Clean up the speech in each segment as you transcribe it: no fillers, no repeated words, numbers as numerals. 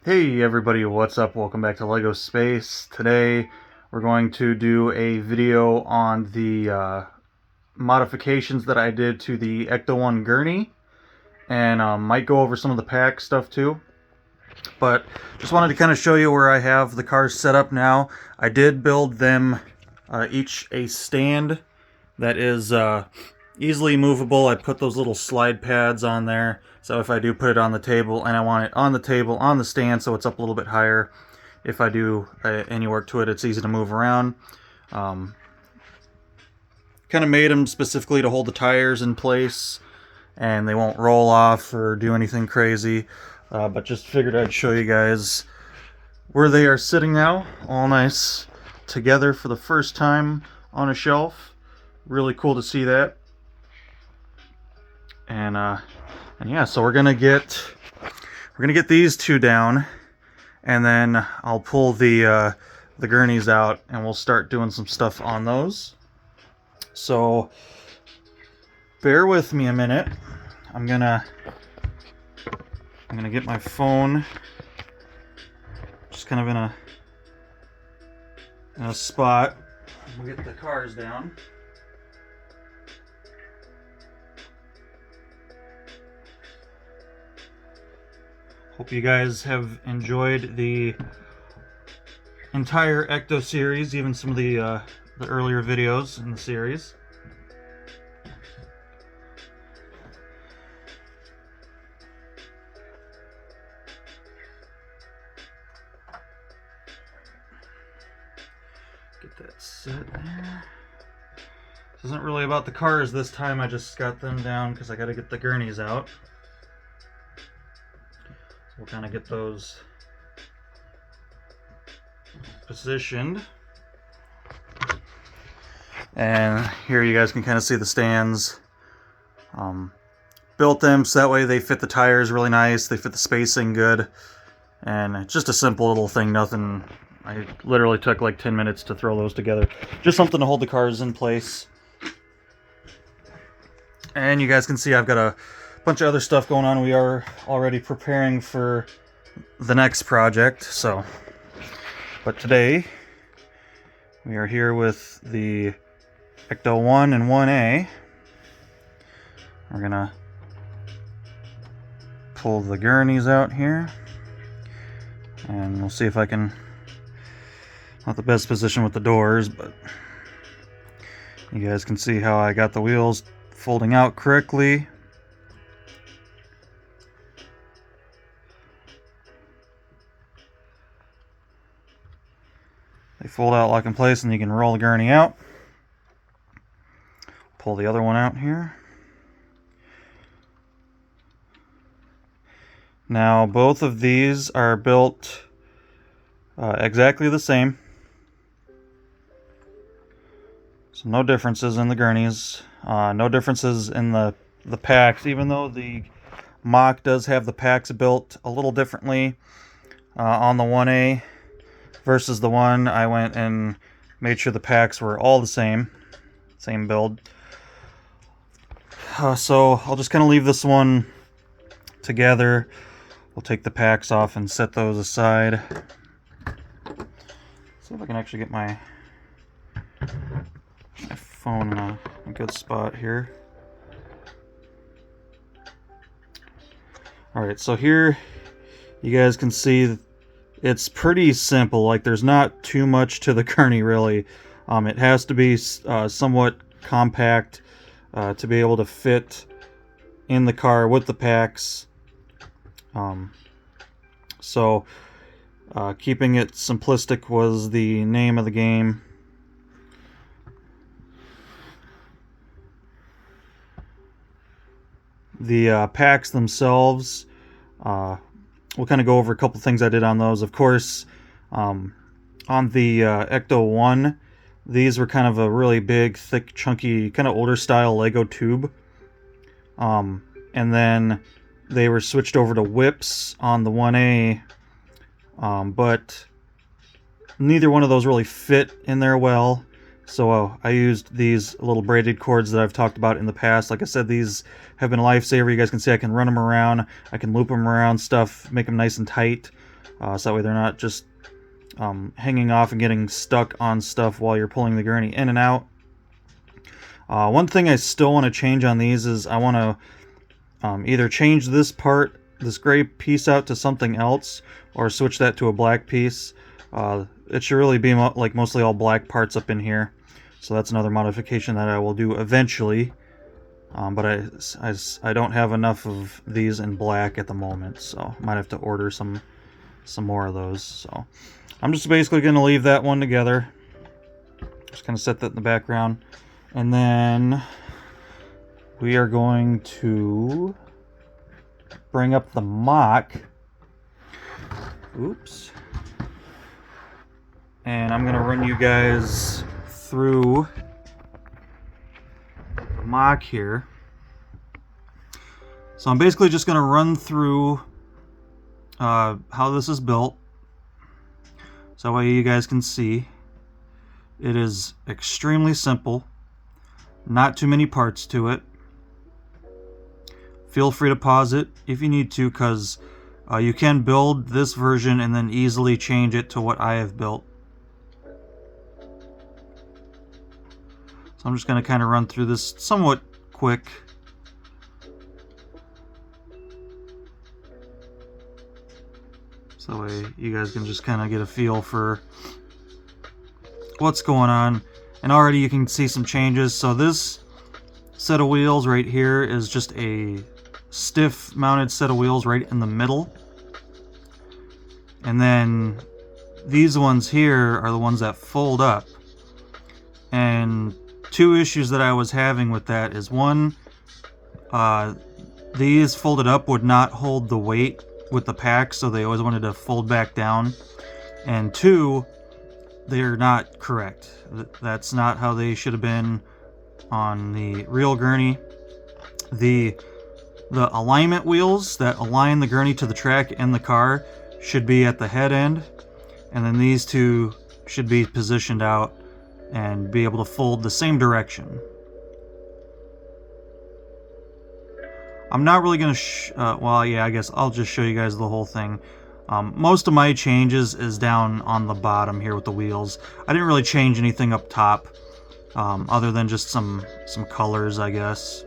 Hey everybody, what's up? Welcome back to LEGO Space. Today we're going to do a video on the modifications that I did to the Ecto-1 Gurney, and might go over some of the pack stuff too. But just wanted to kind of show you where I have the cars set up now. I did build them each a stand that is easily movable. I put those little slide pads on there, so if I do put it on the table and I want it on the table on the stand so it's up a little bit higher, if I do any work to it, it's easy to move around. Kind of made them specifically to hold the tires in place and they won't roll off or do anything crazy, but just figured I'd show you guys where they are sitting now, all nice together for the first time on a shelf. Really cool to see that. And yeah, so we're gonna get these two down, and then I'll pull the gurneys out, and we'll start doing some stuff on those. So bear with me a minute. I'm gonna get my phone just kind of in a spot. We'll get the cars down. Hope you guys have enjoyed the entire Ecto series, even some of the earlier videos in the series. Get that set there. This isn't really about the cars this time, I just got them down because I got to get the gurneys out. We'll kind of get those positioned. And here you guys can kind of see the stands. Built them so that way they fit the tires really nice, they fit the spacing good, and it's just a simple little thing, nothing. I literally took like 10 minutes to throw those together. Just something to hold the cars in place. And you guys can see I've got a bunch of other stuff going on. We are already preparing for the next project. But today we are here with the Ecto-1 and 1A. We're gonna pull the gurneys out here, and we'll see if I can. Not the best position with the doors, but you guys can see how I got the wheels folding out correctly. They fold out, lock in place, and you can roll the gurney out. Pull the other one out here. Now both of these are built exactly the same. So no differences in the gurneys. No differences in the packs, even though the Mach does have the packs built a little differently on the 1A versus the one. I went and made sure the packs were all the same build. So I'll just kind of leave this one together. We'll take the packs off and set those aside. See if I can actually get my phone in a good spot here. Alright, so here you guys can see it's pretty simple. Like, there's not too much to the gurney really. It has to be somewhat compact to be able to fit in the car with the packs. So keeping it simplistic was the name of the game. The packs themselves, we'll kind of go over a couple things I did on those. Of course, on the Ecto-1, these were kind of a really big, thick, chunky, kind of older style Lego tube. And then they were switched over to whips on the 1A, but neither one of those really fit in there well. So I used these little braided cords that I've talked about in the past. Like I said, these have been a lifesaver. You guys can see I can run them around. I can loop them around stuff, make them nice and tight. so that way they're not just hanging off and getting stuck on stuff while you're pulling the gurney in and out. One thing I still want to change on these is I want to either change this part, this gray piece, out to something else, or switch that to a black piece. It should really be like mostly all black parts up in here, so that's another modification that I will do eventually. But I don't have enough of these in black at the moment, so might have to order some more of those. So I'm just basically going to leave that one together. Just kind of set that in the background. And then we are going to bring up the mock. Oops. And I'm going to run you guys through the mock here. So I'm basically just going to run through how this is built, so that way you guys can see. It is extremely simple. Not too many parts to it. Feel free to pause it if you need to, because you can build this version and then easily change it to what I have built. So I'm just going to kind of run through this somewhat quick. So that way you guys can just kind of get a feel for what's going on. And already you can see some changes. So this set of wheels right here is just a stiff mounted set of wheels right in the middle. And then these ones here are the ones that fold up. And two issues that I was having with that is, one, these folded up would not hold the weight with the pack, so they always wanted to fold back down. And two, they're not correct. That's not how they should have been on the real gurney. The alignment wheels that align the gurney to the track and the car should be at the head end, and then these two should be positioned out and be able to fold the same direction. I'm not really going to well, yeah, I guess I'll just show you guys the whole thing. Most of my changes is down on the bottom here with the wheels. I didn't really change anything up top, other than just some colors, I guess.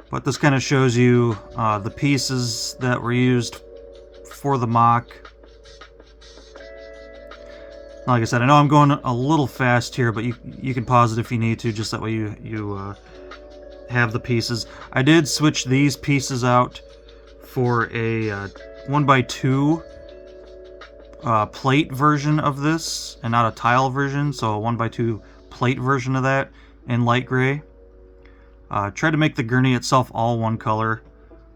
But this kind of shows you the pieces that were used for the mock. Like I said, I know I'm going a little fast here, but you can pause it if you need to, just that way you have the pieces. I did switch these pieces out for a 1x2 plate version of this, and not a tile version, so a 1x2 plate version of that in light gray. Tried to make the gurney itself all one color.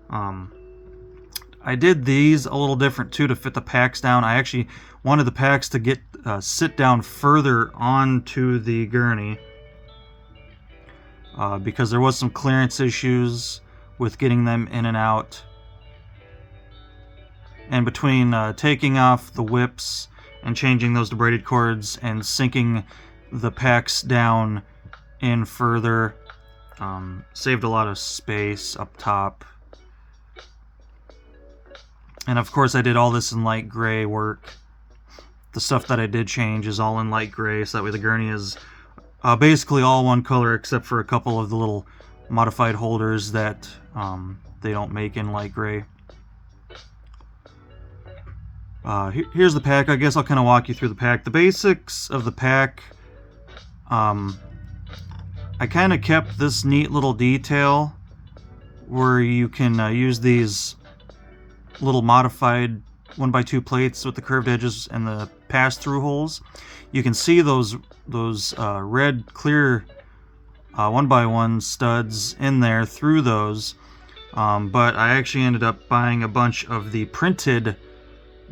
I did these a little different too to fit the packs down. I actually wanted the packs to get sit down further onto the gurney because there was some clearance issues with getting them in and out. And between taking off the whips and changing those to braided cords and sinking the packs down in further, saved a lot of space up top. And of course I did all this in light gray work. The stuff that I did change is all in light gray, so that way the gurney is basically all one color, except for a couple of the little modified holders that they don't make in light gray. Here's the pack. I guess I'll kind of walk you through the pack. The basics of the pack, I kind of kept this neat little detail where you can use these little modified 1x2 plates with the curved edges and the pass-through holes. You can see those red clear 1x1 studs in there through those, but I actually ended up buying a bunch of the printed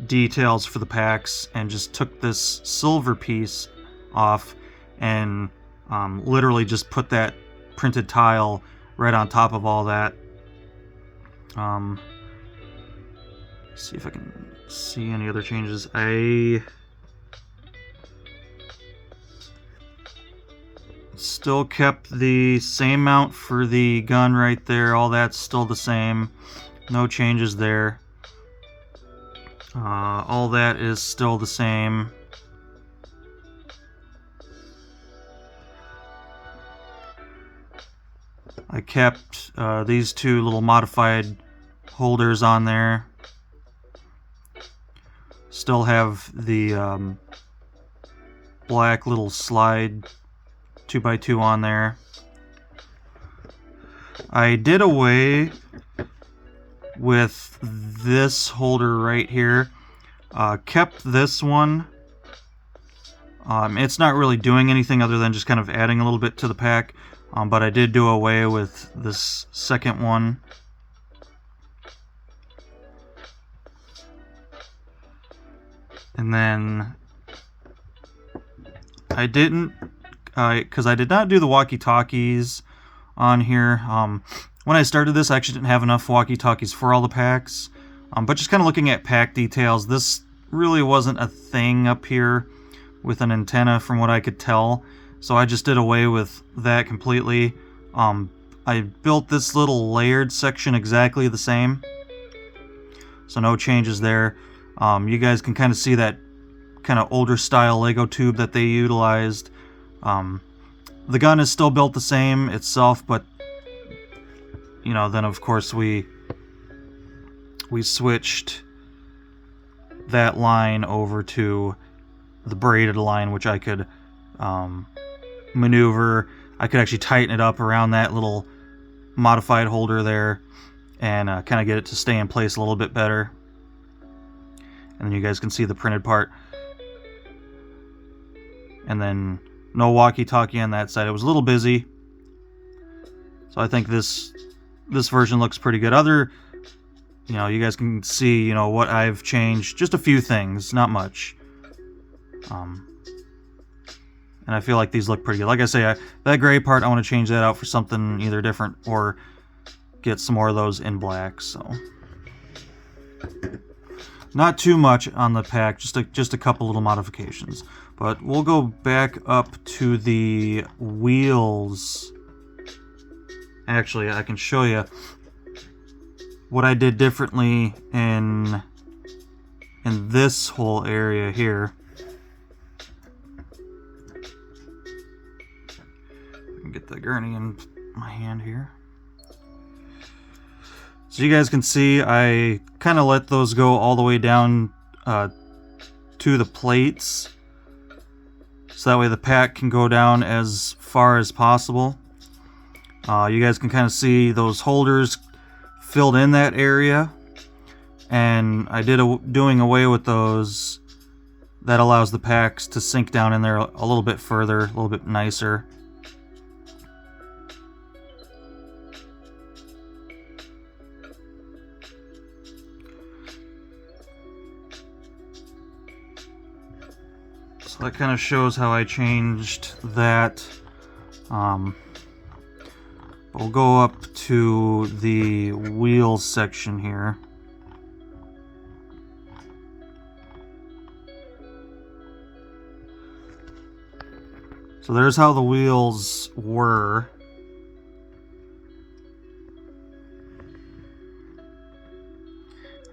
details for the packs and just took this silver piece off and literally just put that printed tile right on top of all that. See if I can see any other changes. I still kept the same mount for the gun right there. All that's still the same. No changes there. All that is still the same. I kept these two little modified holders on there. Still have the black little slide 2x2 on there. I did away with this holder right here. Kept this one. It's not really doing anything other than just kind of adding a little bit to the pack, but I did do away with this second one. And then I didn't, because I did not do the walkie-talkies on here. When I started this, I actually didn't have enough walkie-talkies for all the packs. But just kind of looking at pack details, this really wasn't a thing up here with an antenna from what I could tell. So I just did away with that completely. I built this little layered section exactly the same. So no changes there. You guys can kind of see that kind of older style Lego tube that they utilized. The gun is still built the same itself, but you know, then of course we switched that line over to the braided line, which I could maneuver. I could actually tighten it up around that little modified holder there and kind of get it to stay in place a little bit better. And then you guys can see the printed part. And then no walkie-talkie on that side. It was a little busy. So I think this version looks pretty good. You know, you guys can see, you know, what I've changed. Just a few things, not much. And I feel like these look pretty good. Like I say, that gray part, I want to change that out for something either different or get some more of those in black. So not too much on the pack, just a couple little modifications. But we'll go back up to the wheels. Actually, I can show you what I did differently in this whole area here. I can get the gurney in my hand here. So you guys can see I kind of let those go all the way down to the plates. So that way the pack can go down as far as possible. You guys can kind of see those holders filled in that area. And I did doing away with those. That allows the packs to sink down in there a little bit further, a little bit nicer. So that kind of shows how I changed that. We'll go up to the wheels section here. So there's how the wheels were.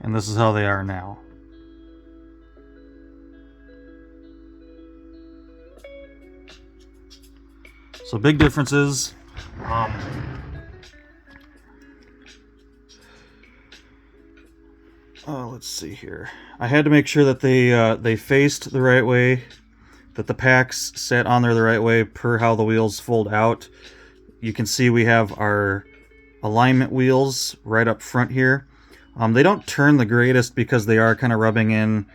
And this is how they are now. So big differences. Let's see here. I had to make sure that they faced the right way, that the packs sat on there the right way per how the wheels fold out. You can see we have our alignment wheels right up front here. They don't turn the greatest because they are kind of rubbing in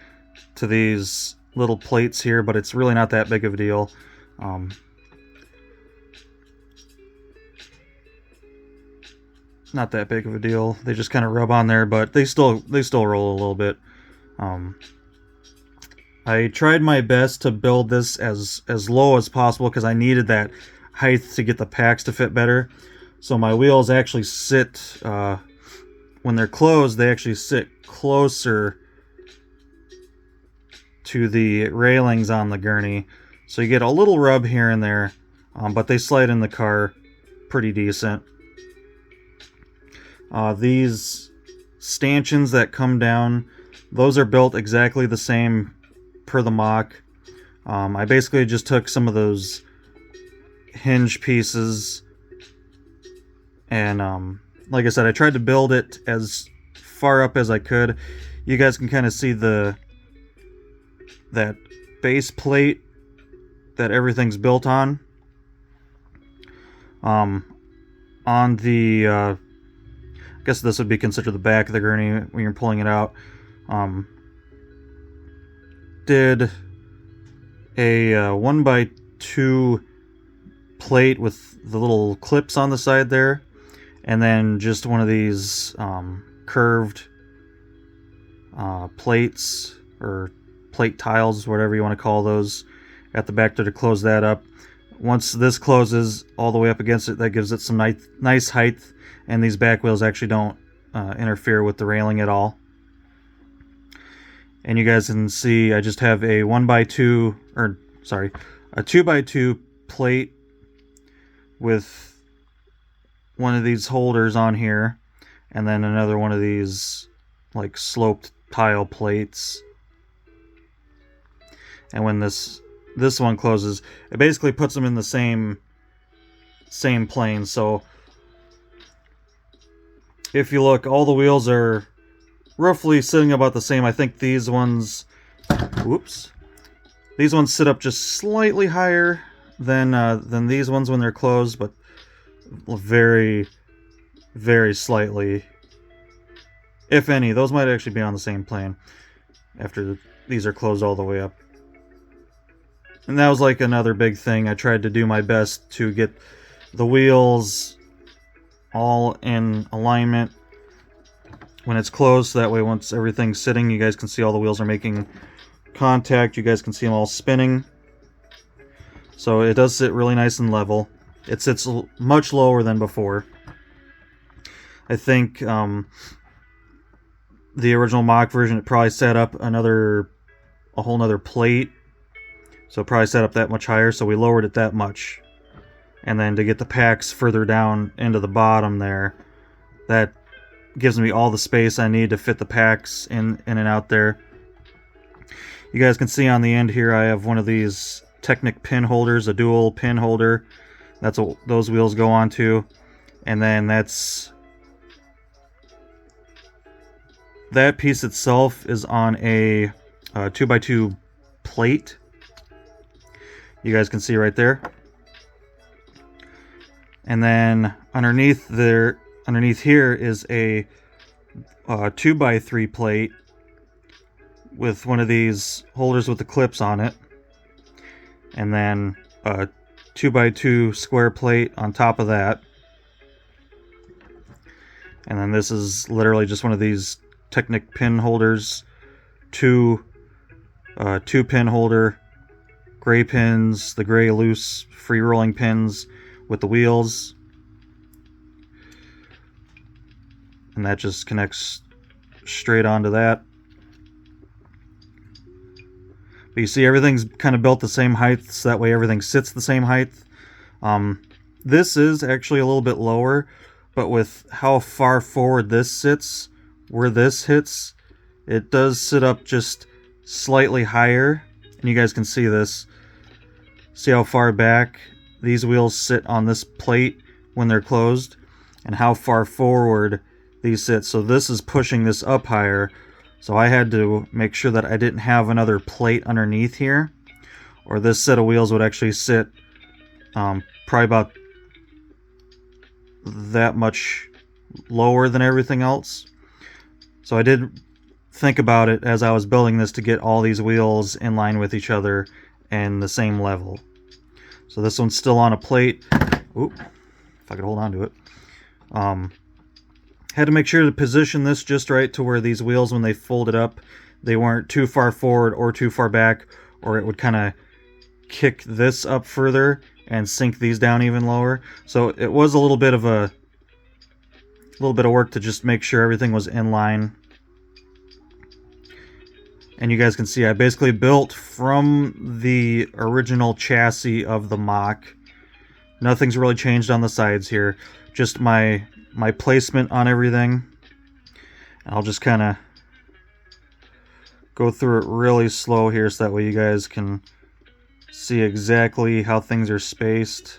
to these little plates here, but it's really not that big of a deal. Not that big of a deal. They just kind of rub on there, but they still roll a little bit. I tried my best to build this as low as possible because I needed that height to get the packs to fit better. So my wheels actually sit, when they're closed, they actually sit closer to the railings on the gurney. So you get a little rub here and there, but they slide in the car pretty decent. These stanchions that come down, those are built exactly the same per the mock. I basically just took some of those hinge pieces and like I said, I tried to build it as far up as I could. You guys can kind of see that base plate that everything's built on. On the I guess this would be considered the back of the gurney when you're pulling it out. Did a 1x2 plate with the little clips on the side there, and then just one of these curved plates, or plate tiles, whatever you want to call those, at the back there to close that up. Once this closes all the way up against it, that gives it some nice height, and these back wheels actually don't interfere with the railing at all. And you guys can see I just have a 1x2, or sorry, a 2x2 plate with one of these holders on here, and then another one of these like sloped tile plates. And when this one closes, it basically puts them in the same plane. So if you look, all the wheels are roughly sitting about the same. I think these ones, these ones sit up just slightly higher than these ones when they're closed, but very, very slightly, if any. Those might actually be on the same plane after these are closed all the way up. And that was like another big thing. I tried to do my best to get the wheels all in alignment when it's closed, so that way once everything's sitting, you guys can see all the wheels are making contact. You guys can see them all spinning. So it does sit really nice and level. It sits much lower than before. I think the original mock version, it probably set up a whole nother plate. So it probably set up that much higher, so we lowered it that much. And then to get the packs further down into the bottom there, that gives me all the space I need to fit the packs in and out there. You guys can see on the end here I have one of these Technic pin holders, a dual pin holder. That's what those wheels go onto. And then that piece itself is on a 2x2 plate. You guys can see right there. And then underneath here is a 2x3 plate with one of these holders with the clips on it, and then a 2x2 square plate on top of that. And then this is literally just one of these Technic pin holders, two pin holder, gray pins, the gray loose free rolling pins with the wheels, and that just connects straight onto that. But you see everything's kind of built the same height, so that way everything sits the same height. This is actually a little bit lower, but with how far forward this sits, where this hits, it does sit up just slightly higher. And you guys can see this. See how far back these wheels sit on this plate when they're closed, and how far forward these sit. So this is pushing this up higher. So I had to make sure that I didn't have another plate underneath here, or this set of wheels would actually sit probably about that much lower than everything else. So I did think about it as I was building this to get all these wheels in line with each other and the same level. So this one's still on a plate. Oop, if I could hold on to it. Had to make sure to position this just right to where these wheels, when they folded up, they weren't too far forward or too far back, or it would kind of kick this up further and sink these down even lower. So it was a little bit of work to just make sure everything was in line. And you guys can see I basically built from the original chassis of the mock. Nothing's really changed on the sides here, just my placement on everything. I'll just kind of go through it really slow here so that way you guys can see exactly how things are spaced.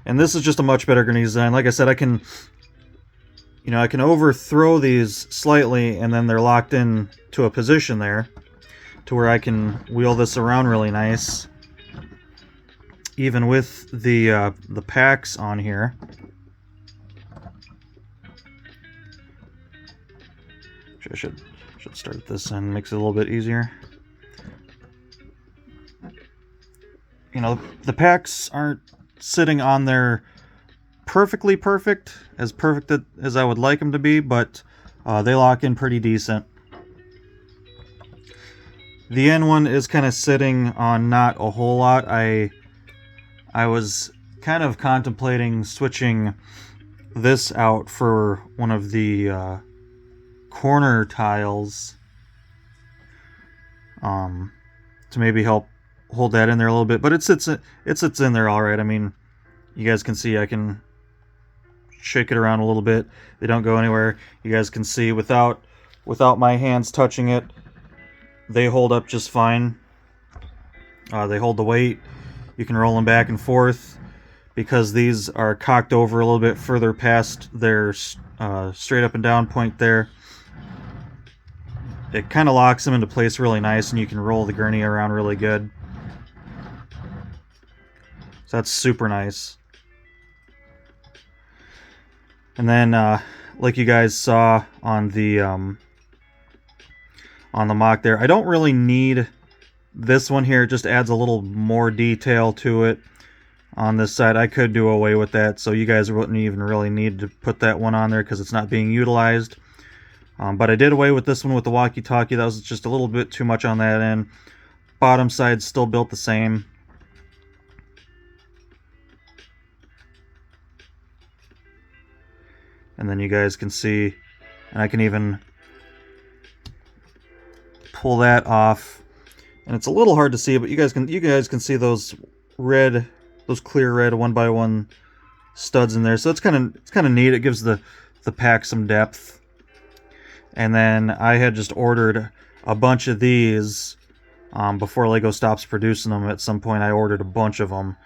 And this is just a much better Gurney design. Like I said, I can overthrow these slightly, and then they're locked in to a position there to where I can wheel this around really nice, even with the packs on here. I should start this and makes it a little bit easier. You know, the packs aren't sitting on there perfect as I would like them to be, but they lock in pretty decent. The end one is kind of sitting on not a whole lot. I was kind of contemplating switching this out for one of the corner tiles to maybe help hold that in there a little bit, but it sits in there all right. I mean, you guys can see I can shake it around a little bit. They don't go anywhere. You guys can see without my hands touching it, they hold up just fine. They hold the weight. You can roll them back and forth because these are cocked over a little bit further past their straight up and down point there. It kind of locks them into place really nice, and you can roll the Gurney around really good. So that's super nice. And then, like you guys saw on the mock there, I don't really need this one here. It just adds a little more detail to it on this side. I could do away with that, so you guys wouldn't even really need to put that one on there because it's not being utilized. But I did away with this one with the walkie-talkie. That was just a little bit too much on that end. Bottom side's still built the same. And then you guys can see, and I can even pull that off. And it's a little hard to see, but you guys can see those clear red 1x1 studs in there. So it's kind of neat. It gives the pack some depth. And then I had just ordered a bunch of these before Lego stops producing them. At some point, I ordered a bunch of them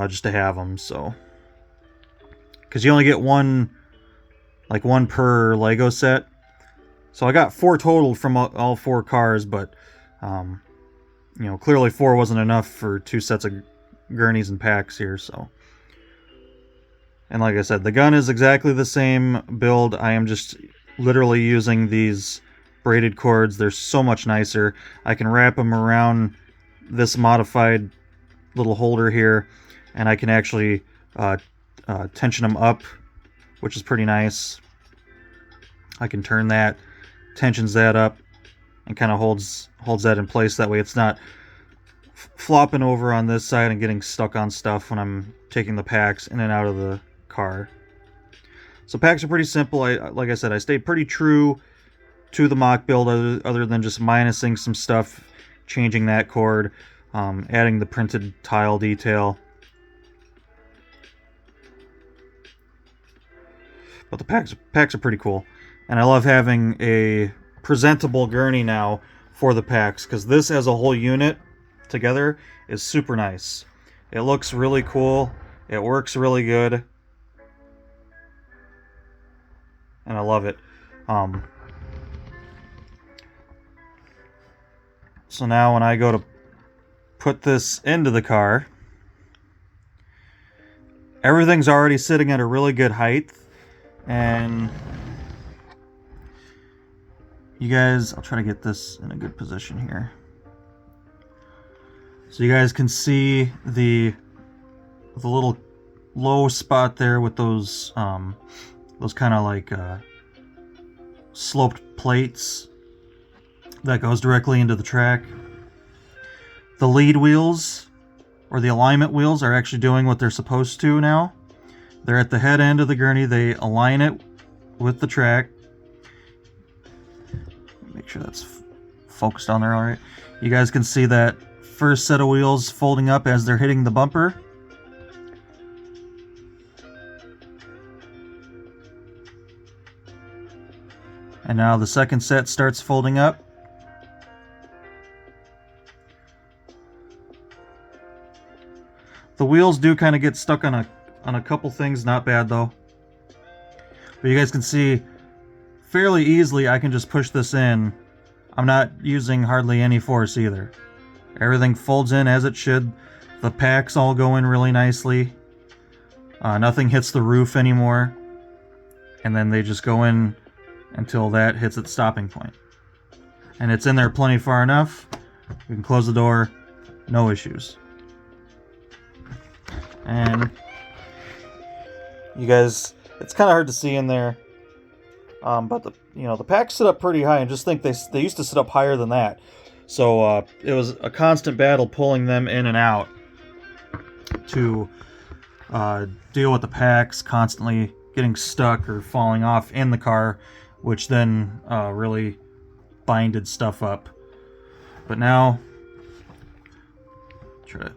just to have them. So, because you only get one per Lego set. So I got 4 total from all 4 cars, but clearly 4 wasn't enough for 2 sets of Gurneys and packs here. So, and like I said, the gun is exactly the same build. I am just literally using these braided cords. They're so much nicer. I can wrap them around this modified little holder here, and I can actually tension them up, which is pretty nice. I can turn that, tensions that up, and kind of holds that in place. That way it's not flopping over on this side and getting stuck on stuff when I'm taking the packs in and out of the car. So packs are pretty simple. Like I said, I stayed pretty true to the mock build other than just minusing some stuff, changing that cord, adding the printed tile detail. But the packs are pretty cool. And I love having a presentable Gurney now for the packs, because this as a whole unit together is super nice. It looks really cool. It works really good. And I love it. So now when I go to put this into the car, everything's already sitting at a really good height. And you guys, I'll try to get this in a good position here. So you guys can see the little low spot there with those kind of like sloped plates that goes directly into the track. The lead wheels, or the alignment wheels, are actually doing what they're supposed to now. They're at the head end of the Gurney. They align it with the track. Make sure that's focused on there all right. You guys can see that first set of wheels folding up as they're hitting the bumper. And now the second set starts folding up. The wheels do kind of get stuck on a couple things, not bad though. But you guys can see fairly easily I can just push this in. I'm not using hardly any force either. Everything folds in as it should. The packs all go in really nicely. Nothing hits the roof anymore. And then they just go in until that hits its stopping point. And it's in there plenty far enough. You can close the door, no issues. And you guys, it's kind of hard to see in there. But the packs sit up pretty high, and just think they used to sit up higher than that. So it was a constant battle pulling them in and out to deal with the packs constantly getting stuck or falling off in the car, which then really binded stuff up. But now, try to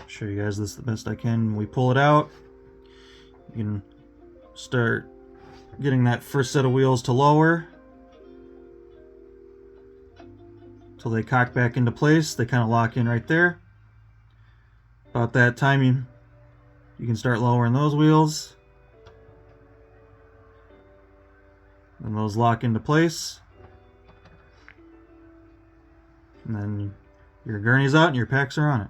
show you guys this the best I can. We pull it out. You can start getting that first set of wheels to lower till they cock back into place. They kind of lock in right there. About that time you can start lowering those wheels, and those lock into place, and then your gurney's out and your packs are on it.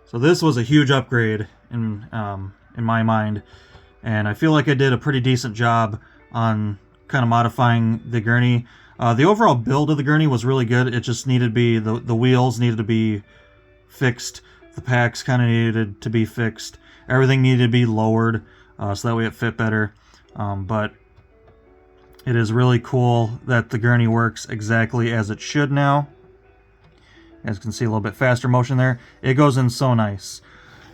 So this was a huge upgrade in my mind. And I feel like I did a pretty decent job on kind of modifying the gurney. The overall build of the gurney was really good. It just needed to be, the wheels needed to be fixed. The packs kind of needed to be fixed. Everything needed to be lowered so that way it fit better. But it is really cool that the gurney works exactly as it should now. You guys can see a little bit faster motion there. It goes in so nice.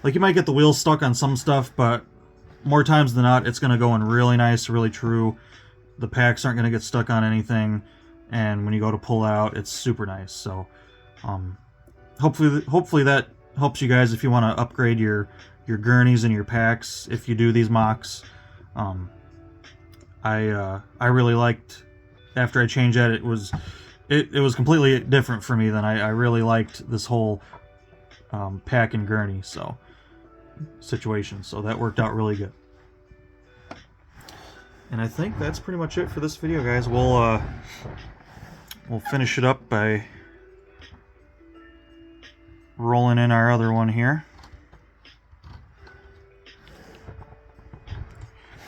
Like, you might get the wheels stuck on some stuff, but more times than not, it's going to go in really nice, really true. The packs aren't going to get stuck on anything, and when you go to pull out, it's super nice. So, hopefully that helps you guys if you want to upgrade your gurneys and your packs. If you do these mocks, I really liked, after I changed that, it was completely different for me. Then I really liked this whole pack and gurney situation, so that worked out really good. And I think that's pretty much it for this video, guys. We'll finish it up by rolling in our other one here.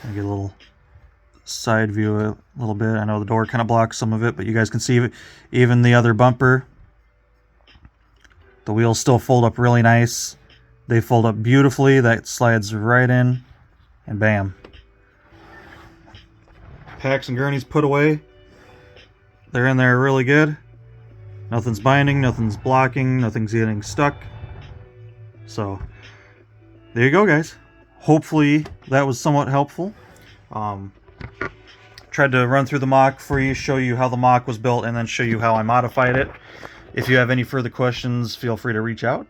I'll get a little side view a little bit. I know the door kind of blocks some of it, but you guys can see even the other bumper, the wheels still fold up really nice. They fold up beautifully. That slides right in, and bam. Packs and gurneys put away. They're in there really good. Nothing's binding, nothing's blocking, nothing's getting stuck. So, there you go, guys. Hopefully that was somewhat helpful. Tried to run through the mock for you, show you how the mock was built, and then show you how I modified it. If you have any further questions, feel free to reach out.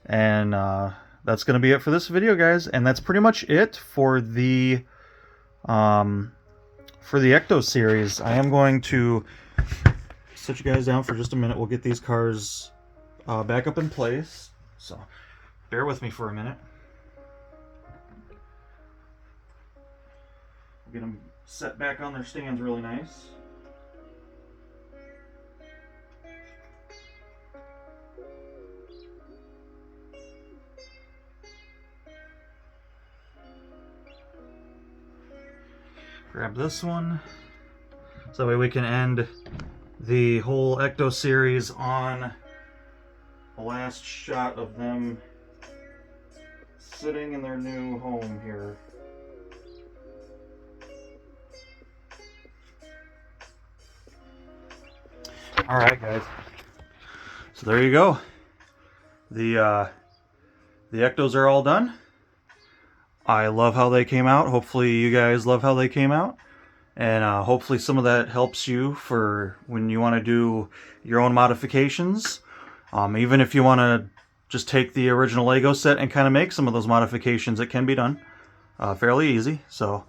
And that's going to be it for this video, guys. And that's pretty much it for the Ecto series. I am going to sit you guys down for just a minute. We'll get these cars back up in place. So bear with me for a minute. We'll get them set back on their stands really nice. Grab this one, so that way we can end the whole Ecto series on the last shot of them sitting in their new home here. Alright, guys, so there you go. The Ectos are all done. I love how they came out. Hopefully you guys love how they came out. And hopefully some of that helps you for when you want to do your own modifications. Even if you want to just take the original Lego set and kind of make some of those modifications, it can be done fairly easy. So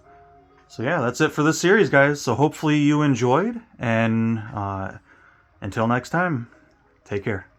yeah, that's it for this series, guys. So hopefully you enjoyed, and until next time, take care.